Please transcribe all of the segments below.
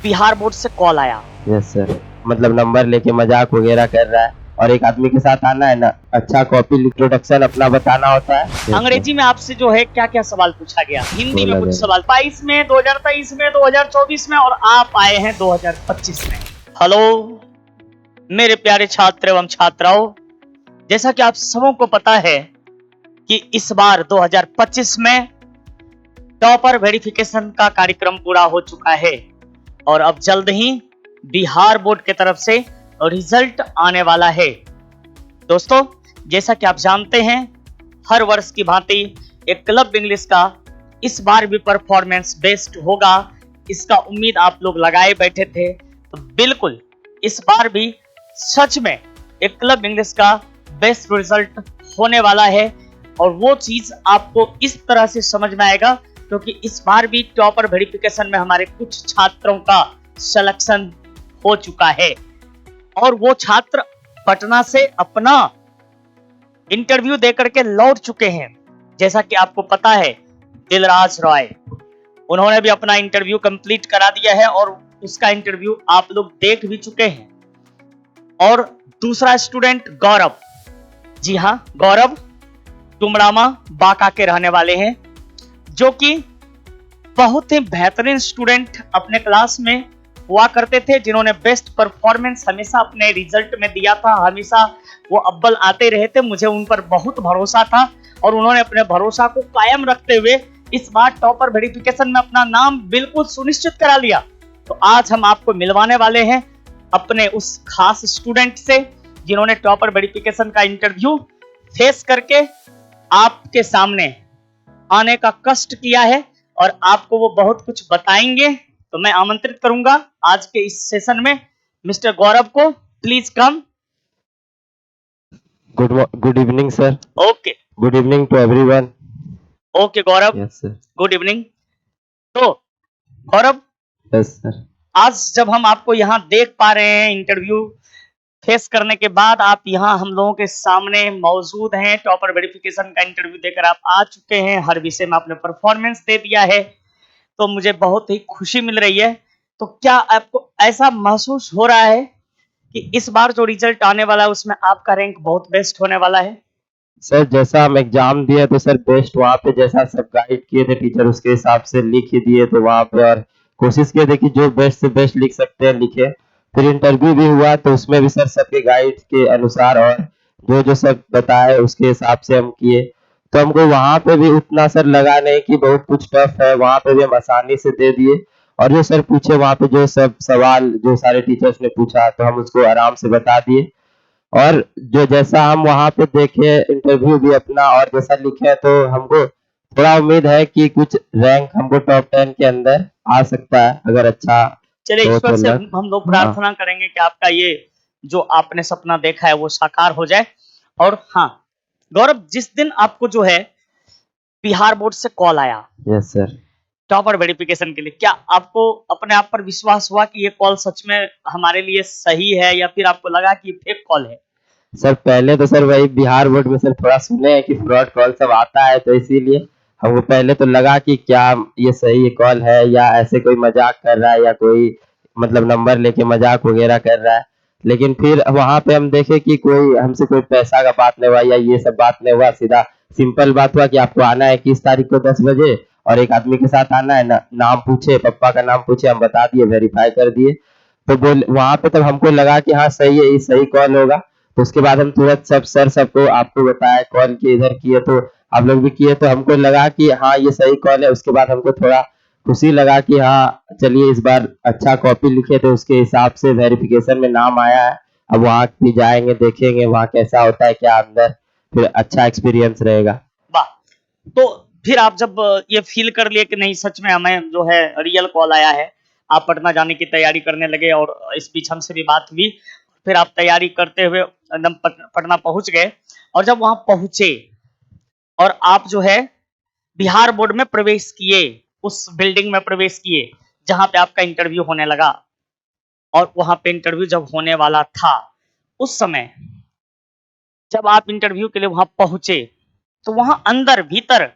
Bihar board से call आया। Yes sir. मतलब नंबर लेके मजाक वगैरह कर रहा है और एक आदमी के साथ आना है ना, अच्छा कॉपी इंट्रोडक्शन अपना बताना होता है। Yes, अंग्रेजी में आपसे जो है क्या क्या सवाल पूछा गया, हिंदी में बोला कुछ जाएगा। सवाल 22 में, 2023 में, 2024 में, और आप आए हैं 2025 में। हेलो मेरे प्यारे छात्र एवं छात्राओं, जैसा कि आप सबों को पता है कि इस बार 2025 में टॉपर वेरिफिकेशन का कार्यक्रम पूरा हो चुका है और अब जल्द ही बिहार बोर्ड की तरफ से रिजल्ट आने वाला है। दोस्तों, जैसा कि आप जानते हैं, हर वर्ष की भांति एक क्लब इंग्लिश का इस बार भी परफॉर्मेंस बेस्ट होगा, इसका उम्मीद आप लोग लगाए बैठे थे। तो बिल्कुल इस बार भी सच में एक क्लब इंग्लिश का बेस्ट रिजल्ट होने वाला है और वो चीज आपको इस तरह से समझ में आएगा क्योंकि इस बार भी टॉपर वेरिफिकेशन में हमारे कुछ छात्रों का सिलेक्शन हो चुका है और वो छात्र पटना से अपना इंटरव्यू देकर के लौट चुके हैं। जैसा कि आपको पता है, दिलराज रॉय, उन्होंने भी अपना इंटरव्यू कंप्लीट करा दिया है और उसका इंटरव्यू आप लोग देख भी चुके हैं। और दूसरा स्टूडेंट गौरव, जी हाँ, गौरव टुमरामा बांका के रहने वाले हैं, जो कि बहुत ही बेहतरीन स्टूडेंट अपने क्लास में हुआ करते थे, जिन्होंने बेस्ट परफॉर्मेंस हमेशा अपने रिजल्ट में दिया था, हमेशा वो अव्वल आते रहे थे। मुझे उन पर बहुत भरोसा था और उन्होंने अपने भरोसा को कायम रखते हुए इस बार टॉपर वेरिफिकेशन में अपना नाम बिल्कुल सुनिश्चित करा लिया। तो आज हम आपको मिलवाने वाले हैं अपने उस खास स्टूडेंट से जिन्होंने टॉपर वेरिफिकेशन का इंटरव्यू फेस करके आपके सामने आने का कष्ट किया है और आपको वो बहुत कुछ बताएंगे। तो मैं आमंत्रित करूंगा आज के इस सेशन में मिस्टर गौरव को। Please come. Good evening sir. Okay, good evening to everyone. Okay Gaurav, yes sir. Good evening. तो गौरव, यस सर। आज जब हम आपको यहाँ देख पा रहे हैं इंटरव्यू फेस करने के बाद, आप यहाँ हम लोगों के सामने मौजूद हैं, टॉपर वेरिफिकेशन का इंटरव्यू देकर आप आ चुके हैं, हर विषय में आपने परफॉर्मेंस दे दिया है, तो मुझे बहुत ही खुशी मिल रही है। तो क्या आपको ऐसा महसूस हो रहा है कि इस बार जो रिजल्ट आने वाला है उसमें आपका रैंक बहुत बेस्ट होने वाला है? सर जैसा हम एग्जाम दिए तो सर बेस्ट वहाँ पे जैसा सब गाइड किए थे टीचर उसके हिसाब से लिख ही दिए थे वहाँ पे और कोशिश किए थे कि जो बेस्ट से बेस्ट लिख सकते हैं लिखे। फिर इंटरव्यू भी हुआ तो उसमें भी सर सबके गाइड के अनुसार और जो जो सब बताए उसके हिसाब से हम किए। तो हमको वहाँ पे भी उतना सर लगा नहीं कि बहुत कुछ टफ है, वहाँ पे भी हम आसानी से दे दिए और जो सर पूछे वहाँ पे जो सब सवाल जो सारे टीचर्स ने पूछा तो हम उसको आराम से बता दिए और जो जैसा हम वहाँ पे देखे इंटरव्यू भी अपना और जैसा लिखे तो हमको थोड़ा उम्मीद है कि कुछ रैंक हमको टॉप 10 के अंदर आ सकता है अगर अच्छा चलिए, हो ईश्वर तो से लक। हम लोग प्रार्थना करेंगे कि आपका ये जो आपने सपना देखा है वो साकार हो जाए। और हाँ गौरव, जिस दिन आपको जो है बिहार बोर्ड से कॉल आया यस सर। टॉपर वेरिफिकेशन के लिए, क्या आपको अपने आप पर विश्वास हुआ कि ये कॉल सच में हमारे लिए सही है या फिर आपको लगा कि फेक कॉल है? सर पहले तो सर वही बिहार बोर्ड में सर थोड़ा सुने हैं कि फ्रॉड कॉल सब आता है तो इसीलिए हमको पहले तो लगा कि क्या ये सही कॉल है या ऐसे कोई मजाक कर रहा है या कोई मतलब नंबर लेके मजाक वगैरह कर रहा है। लेकिन फिर वहां पे हम देखे कि कोई हमसे कोई पैसा का बात नहीं हुआ या ये सब बात नहीं हुआ, सीधा सिंपल बात हुआ कि आपको आना है 21 तारीख को 10 बजे और एक आदमी के साथ आना है ना, नाम पूछे, पप्पा का नाम पूछे, हम बता दिए, वेरीफाई कर दिए। तो बोल वहां पे तब हमको लगा कि हाँ सही है, ये सही कॉल होगा। तो उसके बाद हम तुरंत सब सर सबको आपको बताया, कॉल किए, इधर किए तो आप लोग भी किए तो हमको लगा कि हाँ ये सही कॉल है। उसके बाद हमको थोड़ा खुशी लगा कि हाँ चलिए इस बार अच्छा कॉपी लिखे थे उसके हिसाब से वेरिफिकेशन में नाम आया है। अब वहाँ भी जाएंगे, देखेंगे वहाँ कैसा होता है क्या अंदर, फिर अच्छा एक्सपीरियंस रहेगा। वाह! तो फिर आप जब ये फील कर लिए कि नहीं सच में हमें जो है रियल कॉल आया है, आप पटना जाने की तैयारी करने लगे और इस बीच हमसे भी बात हुई, फिर आप तैयारी करते हुए एकदम पटना पहुंच गए और जब वहां पहुंचे और आप जो है बिहार बोर्ड में प्रवेश किए, उस बिल्डिंग में प्रवेश किए जहां पे आपका इंटरव्यू होने लगा और वहां पे इंटरव्यू जब होने वाला था, उस समय जब आप इंटरव्यू के लिए वहां पहुंचे तो वहां अंदर भीतर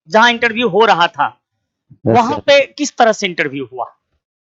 जहां इंटरव्यू हो रहा था यस वहां सर। पे किस तरह से इंटरव्यू हुआ?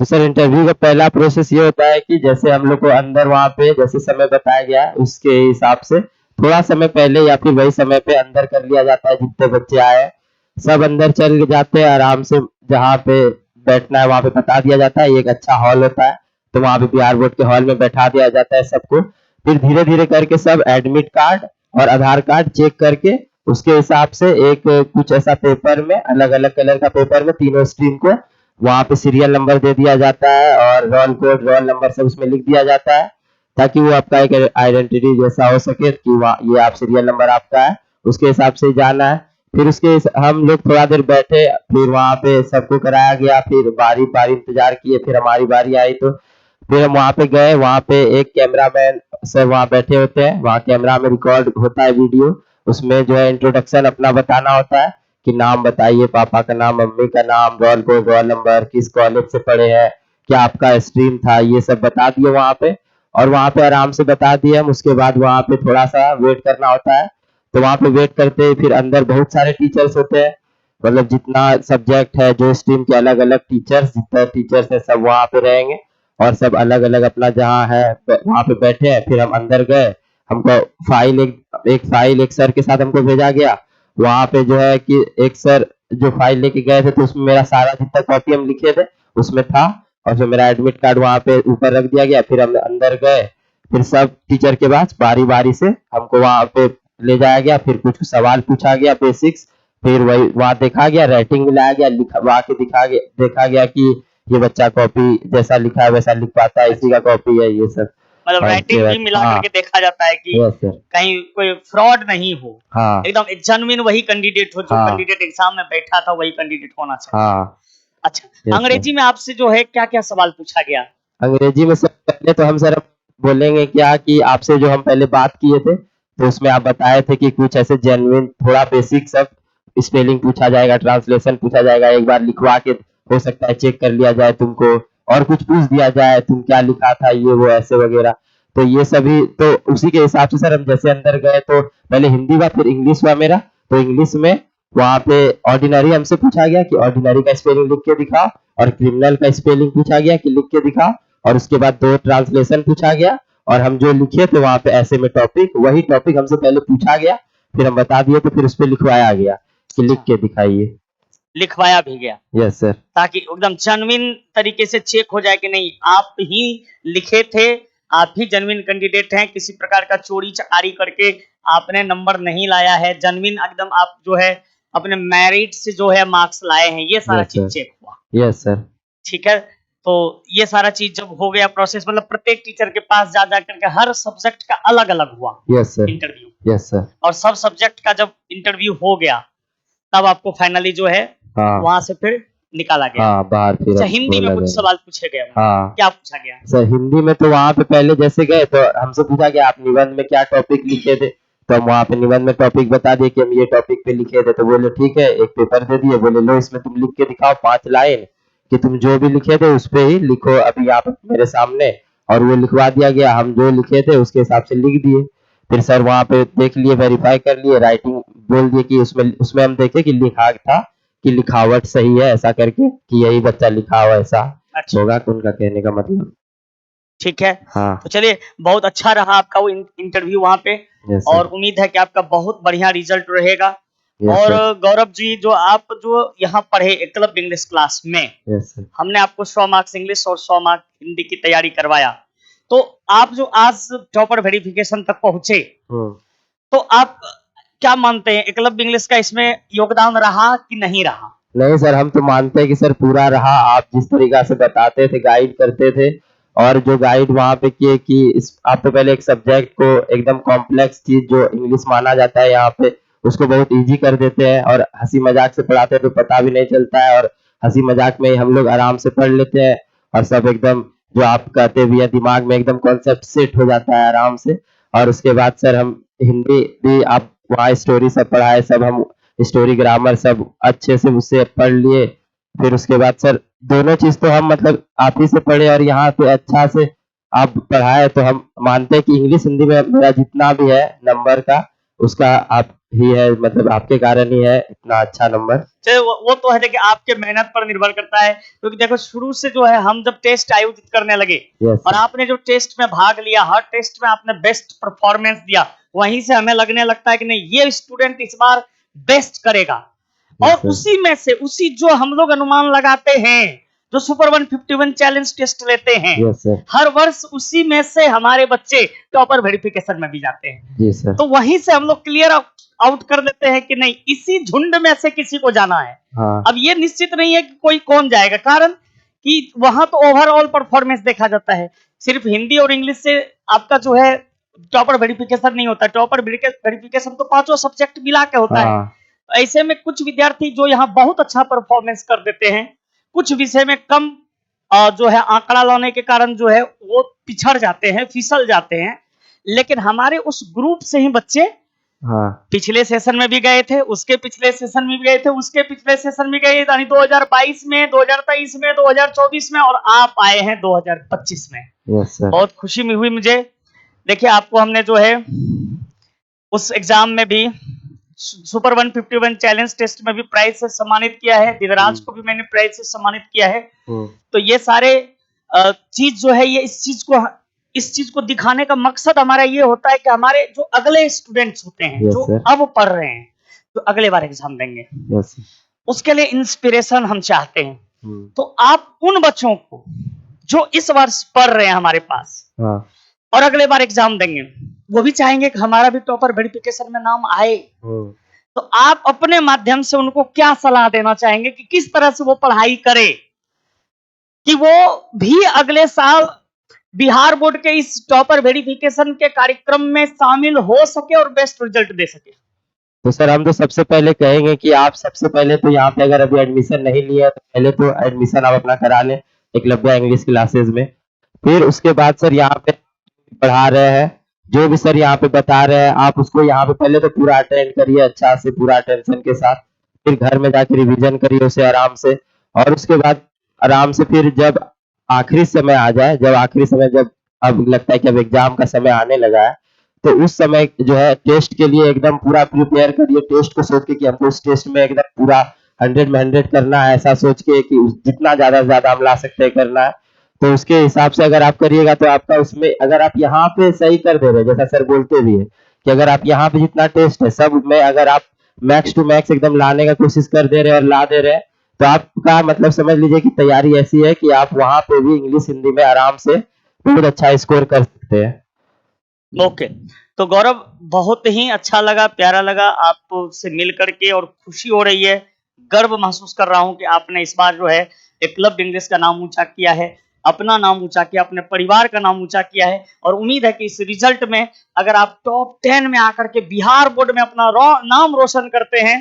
तो सर इंटरव्यू का पहला प्रोसेस ये होता है कि जैसे हम लोग को अंदर वहाँ पे जैसे समय बताया गया है, उसके हिसाब से थोड़ा समय पहले या फिर वही समय पे अंदर कर लिया जाता है। जितने बच्चे आए हैं, सब अंदर चल जाते हैं आराम से। जहाँ पे बैठना है वहाँ पे बता दिया जाता है। ये एक अच्छा हॉल होता है, तो वहाँ पे बिहार बोर्ड के हॉल में बैठा दिया जाता है सबको। फिर धीरे धीरे करके सब एडमिट कार्ड और आधार कार्ड चेक करके उसके हिसाब से एक कुछ ऐसा पेपर में, अलग अलग कलर का पेपर में तीनों स्ट्रीम को वहाँ पे सीरियल नंबर दे दिया जाता है और रोल कोड रोल नंबर सब उसमें लिख दिया जाता है, ताकि वो आपका एक आइडेंटिटी जैसा हो सके कि ये आप सीरियल नंबर आपका है, उसके हिसाब से जाना है। फिर हम लोग थोड़ा देर बैठे, फिर वहाँ पे सबको कराया गया, फिर बारी बारी इंतजार किए, फिर हमारी बारी आई तो फिर हम वहाँ पे गए। वहाँ पे एक कैमरामैन सर वहाँ बैठे होते हैं, वहाँ कैमरा में रिकॉर्ड होता है वीडियो, उसमें जो है इंट्रोडक्शन अपना बताना होता है कि नाम बताइए, पापा का नाम, मम्मी का नाम, रोल कोड रोल नंबर, किस कॉलेज से पढ़े हैं, क्या आपका स्ट्रीम था, ये सब बता दिए वहाँ पे। और वहाँ पे आराम से बता दिए हम। उसके बाद वहाँ पे थोड़ा सा वेट करना होता है। तो वहाँ पे वेट करते ही फिर अंदर बहुत सारे टीचर्स होते हैं, मतलब जितना सब्जेक्ट है, जो स्ट्रीम के अलग अलग टीचर्स, जितना टीचर्स है सब वहाँ पे रहेंगे और सब अलग अलग अपना जहाँ है वहाँ पे बैठे हैं। फिर हम अंदर गए, हमको फाइल एक सर के साथ हमको भेजा गया। वहाँ पे जो है कि एक सर जो फाइल लेके गए थे, तो उसमें मेरा सारा जितना कॉपी हम लिखे थे उसमें था, और फिर मेरा एडमिट कार्ड वहाँ पे ऊपर रख दिया गया। फिर हम अंदर गए, फिर सब टीचर के पास बारी बारी से हमको वहाँ पे ले जाया गया। फिर कुछ सवाल पूछा गया बेसिक्स, फिर वही वहाँ देखा गया, राइटिंग मिलाया गया, वहाँ के देखा गया कि ये बच्चा कॉपी जैसा लिखा है वैसा लिख पाता है, इसी का कॉपी है, ये सब। मतलब राइटिंग भी मिला हाँ करके देखा जाता है कि यस सर। कहीं कोई फ्रॉड नहीं हो, हाँ एकदम एक जेन्युइन वही कैंडिडेट हो जो हाँ कैंडिडेट एग्जाम में बैठा था, वही कैंडिडेट होना चाहिए। हाँ अच्छा, यस सर। अंग्रेजी में आपसे जो है क्या क्या सवाल पूछा गया? अंग्रेजी में सर पहले तो हम सर बोलेंगे क्या कि आपसे जो हम पहले बात किए थे, तो उसमें आप बताए थे कि कुछ ऐसे जेन्युइन थोड़ा बेसिक सब स्पेलिंग पूछा जाएगा, ट्रांसलेशन पूछा जाएगा, एक बार लिखवा के हो सकता है चेक कर लिया जाए तुमको, और कुछ पूछ दिया जाए तुम क्या लिखा था ये वो ऐसे वगैरह। तो ये सभी तो उसी के हिसाब से सर हम जैसे अंदर गए तो पहले हिंदी हुआ, फिर इंग्लिश हुआ मेरा। तो इंग्लिश में वहाँ पे ऑर्डिनरी हमसे पूछा गया कि ऑर्डिनरी का स्पेलिंग लिख के दिखाओ, और क्रिमिनल का स्पेलिंग पूछा गया कि लिख के दिखाओ, और उसके बाद 2 ट्रांसलेशन पूछा गया। और हम जो लिखे थे वहाँ पे ऐसे में टॉपिक, वही टॉपिक हमसे पहले पूछा गया, फिर हम बता दिए, तो फिर उस पे लिखवाया गया कि लिख के दिखाइए। लिखवाया भी गया यस सर। ताकि एकदम जेन्युइन तरीके से चेक हो जाए कि नहीं आप ही लिखे थे, आप ही जेन्युइन कैंडिडेट हैं, किसी प्रकार का चोरी चकारी करके आपने नंबर नहीं लाया है, जेन्युइन एकदम आप जो है अपने मेरिट से जो है मार्क्स लाए हैं, ये सारा यस चीज सर। चेक हुआ। Yes sir. ठीक है, तो ये सारा चीज जब हो गया प्रोसेस, मतलब प्रत्येक टीचर के पास जा करके हर सब्जेक्ट का अलग अलग हुआ yes sir. Interview, yes sir. और सब सब्जेक्ट का जब इंटरव्यू हो गया तब आपको फाइनली जो है हाँ वहां से फिर निकाला गया। हाँ बाहर फिर अच्छा, हम हिंदी में बोला कुछ गया। सवाल पूछे गए होंगे। हाँ क्या पूछा गया? सर हिंदी में तो वहाँ पे पहले जैसे गए तो हमसे पूछा गया आप निबंध में क्या टॉपिक लिखे थे, तो हम वहाँ पे निबंध में टॉपिक बता दिए कि हम ये टॉपिक पे लिखे थे। तो बोले ठीक है, एक पेपर दे दिए, बोले लो इसमें तुम लिख के दिखाओ 5 लाइन कि तुम जो भी लिखे थे उस पे ही लिखो अभी यहाँ पे मेरे सामने। और वो लिखवा दिया गया, हम जो लिखे थे उसके हिसाब से लिख दिए। फिर सर वहाँ पे देख लिए, वेरीफाई कर लिए, राइटिंग बोल दिए कि उसमें उसमें हम देखे कि लिखा था कि लिखावट सही है, ऐसा करके कि यही बच्चा लिखा हुआ ऐसा अच्छा, होगा, तो उनका कहने का मतलब। ठीक है। हाँ तो चलिए, बहुत अच्छा रहा आपका वो इंटरव्यू वहाँ पे, यस और सर। उम्मीद है कि आपका बहुत बढ़िया रिजल्ट रहेगा। यस और सर। गौरव जी, जो आप जो यहाँ पढ़े एकलव्य इंग्लिश क्लास में, यस सर। हमने आपको 100 मार्क्स इंग्लिश और 100 मार्क्स हिंदी की तैयारी करवाया, तो आप जो आज टॉपर वेरिफिकेशन तक पहुंचे, तो आप क्या मानते हैं एकलव्य इंग्लिश का इसमें योगदान रहा कि नहीं रहा? नहीं सर, हम तो मानते हैं कि सर पूरा रहा। आप जिस तरीका से बताते थे, गाइड करते थे, और जो गाइड वहाँ पे किए कि आप तो पहले एक सब्जेक्ट को एकदम कॉम्प्लेक्स चीज जो इंग्लिश माना जाता है यहाँ पे, उसको बहुत इजी कर देते हैं, और हंसी मजाक से पढ़ाते हैं तो पता भी नहीं चलता है, और हंसी मजाक में ही हम लोग आराम से पढ़ लेते हैं, और सब एकदम जो आप कहते भी है दिमाग में एकदम कॉन्सेप्ट सेट हो जाता है आराम से। और उसके बाद सर हम हिंदी भी आप वहाँ स्टोरी सब पढ़ाए, सब हम स्टोरी ग्रामर सब अच्छे से उससे पढ़ लिए। फिर उसके बाद सर दोनों चीज तो हम मतलब आप ही से पढ़े, और यहाँ पे अच्छा से आप पढ़ाए, तो हम मानते हैं कि इंग्लिश हिंदी में मेरा जितना भी है नंबर का, उसका आप ही है, मतलब आपके कारण ही है इतना अच्छा नंबर। चलिए वो तो है, देखिए आपके मेहनत पर निर्भर करता है, क्योंकि देखो शुरू से जो है हम जब टेस्ट आयोजित करने लगे यस और आपने जो टेस्ट में भाग लिया, हर टेस्ट में आपने बेस्ट परफॉर्मेंस दिया, वहीं से हमें लगने लगता है कि नहीं ये स्टूडेंट इस बार बेस्ट करेगा। और यस सर। उसी में से उसी जो हम लोग अनुमान लगाते हैं, जो सुपर 151 चैलेंज टेस्ट लेते हैं, यस सर। हर वर्ष उसी में से हमारे बच्चे टॉपर वेरिफिकेशन में भी जाते हैं। जी सर। तो वहीं से हम लोग क्लियर आउट कर देते हैं कि नहीं इसी झुंड में से किसी को जाना है। हाँ अब ये निश्चित नहीं है कि कोई कौन जाएगा, कारण कि वहां तो ओवरऑल परफॉर्मेंस देखा जाता है, सिर्फ हिंदी और इंग्लिश से आपका जो है टॉपर वेरिफिकेशन नहीं होता। टॉपर वेरिफिकेशन तो पांचों सब्जेक्ट मिला के होता है। हाँ ऐसे में कुछ विद्यार्थी जो यहाँ बहुत अच्छा परफॉर्मेंस कर देते हैं, कुछ विषय में कम जो है आंकड़ा लाने के कारण जो है वो पिछड़ जाते हैं, फिसल जाते हैं। लेकिन हमारे उस ग्रुप से ही बच्चे हाँ पिछले सेशन में भी गए थे, उसके पिछले सेशन में भी गए थे, उसके पिछले सेशन में गए, यानी 2022 में, 2023 में, 2024 में, और आप आए हैं 2025 में। Yes sir. बहुत खुशी में हुई मुझे। देखिए आपको हमने जो है उस एग्जाम में भी सुपर 151 चैलेंज टेस्ट में भी प्राइज से सम्मानित किया है, दिलराज को भी मैंने प्राइज से सम्मानित किया है। तो ये सारे चीज जो है ये इस चीज को दिखाने का मकसद हमारा ये होता है कि हमारे जो अगले स्टूडेंट्स होते हैं, Yes, जो sir. अब पढ़ रहे हैं, जो अगले बार एग्जाम देंगे, यस उसके लिए इंस्पिरेशन हम चाहते हैं। तो आप उन बच्चों को जो इस वर्ष पढ़ रहे हैं हमारे पास हाँ और अगले बार एग्जाम देंगे, वो भी चाहेंगे कि हमारा भी टॉपर वेरिफिकेशन में नाम आए। तो आप अपने माध्यम से उनको क्या सलाह देना चाहेंगे कि किस तरह से वो पढ़ाई करे कि वो भी अगले साल बिहार बोर्ड के इस टॉपर वेरिफिकेशन के कार्यक्रम में शामिल हो सके और बेस्ट रिजल्ट दे सके। तो सर हम तो सबसे पहले कहेंगे कि आप सबसे पहले तो यहाँ पे अगर अभी एडमिशन नहीं लिया है तो पहले तो एडमिशन आप अपना करा लें एकलव्य इंग्लिश क्लासेस में। फिर उसके बाद सर यहाँ पे पढ़ा रहे हैं, जो भी सर यहाँ पे बता रहे हैं आप उसको यहाँ पे पहले तो पूरा अटेंड करिए अच्छा से, पूरा अटेंशन के साथ। फिर घर में जाके रिवीजन करिए उसे आराम से, और उसके बाद आराम से फिर जब आखिरी समय आ जाए, जब आखिरी समय जब अब लगता है कि अब एग्जाम का समय आने लगा है, तो उस समय जो है टेस्ट के लिए एकदम पूरा प्रिपेयर करिए। टेस्ट को सोच के कि हमको उस टेस्ट में एकदम पूरा 100 में 100 करना है, ऐसा सोच के कि जितना ज्यादा से ज्यादा हम ला सकते हैं करना है। तो उसके हिसाब से अगर आप करिएगा तो आपका उसमें अगर आप यहाँ पे सही कर दे रहे हैं, जैसा सर बोलते भी है कि अगर आप यहाँ पे जितना टेस्ट है सब में अगर आप मैक्स टू मैक्स एकदम लाने का कोशिश कर दे रहे हैं और ला दे रहे हैं, तो आपका मतलब समझ लीजिए कि तैयारी ऐसी है कि आप वहां पे भी इंग्लिश हिंदी में आराम से बहुत अच्छा स्कोर कर सकते हैं। ओके, तो गौरव बहुत ही अच्छा लगा, प्यारा लगा आपसे मिल करके और खुशी हो रही है, गर्व महसूस कर रहा हूं कि आपने इस बार जो है एकलव्य इंग्लिश का नाम ऊंचा किया है, अपना नाम ऊंचा किया, अपने परिवार का नाम ऊंचा किया है। और उम्मीद है कि इस रिजल्ट में अगर आप टॉप 10 में आकर के बिहार बोर्ड में अपना नाम रोशन करते हैं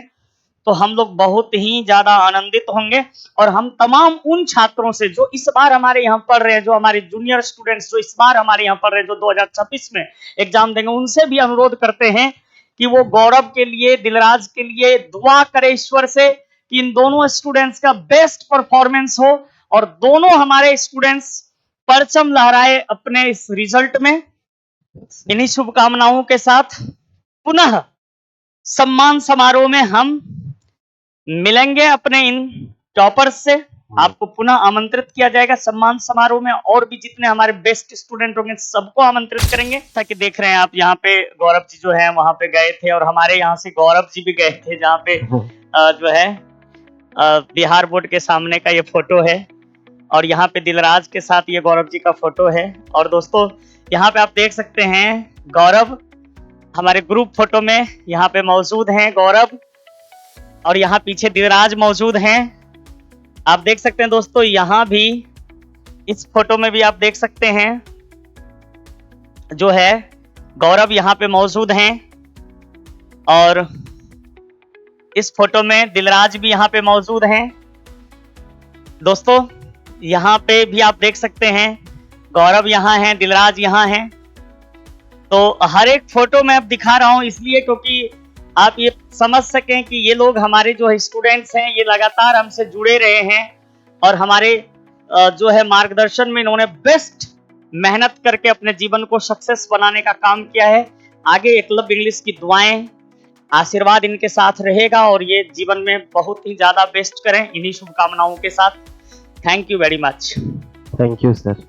तो हम लोग बहुत ही ज्यादा आनंदित होंगे। और हम तमाम उन छात्रों से जो इस बार हमारे यहाँ पढ़ रहे हैं, जो हमारे जूनियर स्टूडेंट्स जो इस बार हमारे यहाँ पढ़ रहे हैं, जो 2026 में एग्जाम देंगे, उनसे भी अनुरोध करते हैं कि वो गौरव के लिए, दिलराज के लिए दुआ करे ईश्वर से कि इन दोनों स्टूडेंट्स का बेस्ट परफॉर्मेंस हो और दोनों हमारे स्टूडेंट्स परचम लहराए अपने इस रिजल्ट में। इन्हीं शुभकामनाओं के साथ पुनः सम्मान समारोह में हम मिलेंगे अपने इन टॉपर्स से। आपको पुनः आमंत्रित किया जाएगा सम्मान समारोह में, और भी जितने हमारे बेस्ट स्टूडेंट होंगे सबको आमंत्रित करेंगे। ताकि देख रहे हैं आप यहाँ पे गौरव जी जो है वहां पे गए थे और हमारे यहाँ से गौरव जी भी गए थे, जहाँ पे जो है बिहार बोर्ड के सामने का ये फोटो है और यहाँ पे दिलराज के साथ ये गौरव जी का फोटो है। और दोस्तों यहाँ पे आप देख सकते हैं गौरव हमारे ग्रुप फोटो में यहाँ पे मौजूद हैं गौरव, और यहाँ पीछे दिलराज मौजूद हैं। आप देख सकते हैं दोस्तों, यहाँ भी इस फोटो में भी आप देख सकते हैं जो है गौरव यहाँ पे मौजूद हैं, और इस फोटो में दिलराज भी यहाँ पे मौजूद हैं। दोस्तों यहाँ पे भी आप देख सकते हैं गौरव यहाँ हैं, दिलराज यहाँ हैं। तो हर एक फोटो में अब दिखा रहा हूं इसलिए क्योंकि आप ये समझ सकें कि ये लोग हमारे जो स्टूडेंट्स हैं ये लगातार हमसे जुड़े रहे हैं और हमारे जो है मार्गदर्शन में इन्होंने बेस्ट मेहनत करके अपने जीवन को सक्सेस बनाने का काम किया है। आगे एकलव्य इंग्लिश की दुआएं आशीर्वाद इनके साथ रहेगा और ये जीवन में बहुत ही ज्यादा बेस्ट करें, इन्हीं शुभकामनाओं के साथ। Thank you very much. Thank you sir.